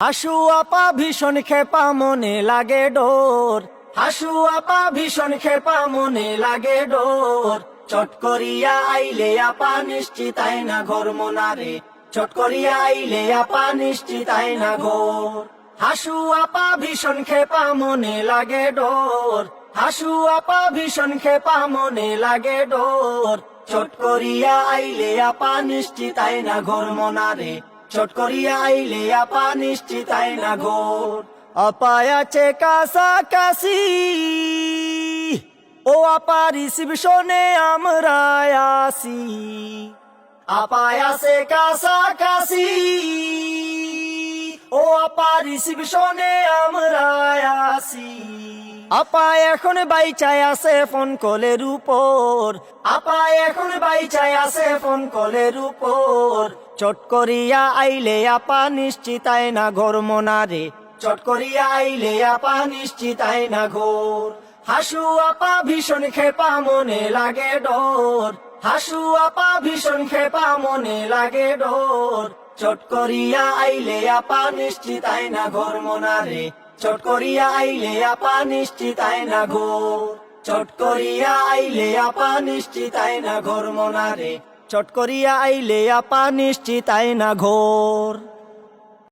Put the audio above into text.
হাসু আপা ভীষণ খেপা মনে লাগে ডোর, হাসু আপা ভীষণ খেপা মনে লাগে ডোর। চট করিয়া আইলে আপা নিশ্চিত আয়না ঘর মোনারে, চট করিয়া আইলে আপা নিশ্চিত আয়না ঘর। হাসু আপা ভীষণ খেপা মনে লাগে ডোর, হাসু আপা ভীষণ খেপা মনে লাগে ডোর। চট করিয়া আইলে আপা নিশ্চিত আয়না ঘর মোনারে, চট করিয়া আইলে আপা নিশ্চিত আয়না ঘর। আপা আছে কাছাকাছি, ও আপা রিসিপশনে আমরা আসি। আপা আছে কাছাকাছি, ও আপা রিসিপশনে আমরা আসি। আপা এখন বাইচায় আছে ফোন কলের উপর, আপা এখন বাইচায় আছে ফোন কলের উপর। চট করিয়া আইলে আপা নিশ্চিত আয়না ঘর মোনারে, চট করিয়া আইলে আপা নিশ্চিত আয়না ঘর। হাসু আপা ভীষণ খেপা মনে লাগে ডোর, হাসু আপা ভীষণ খেপা মনে লাগে ডোর। চট করিয়া আইলে আপা নিশ্চিত আয়না ঘর মোনারে, চট করিয়া আইলে আপা নিশ্চিত আয়না ঘর। চট করিয়া আইলে আপা নিশ্চিত আয়না ঘর মোনারে, চট করিয়া আইলে আপা নিশ্চিত আয়না ঘর।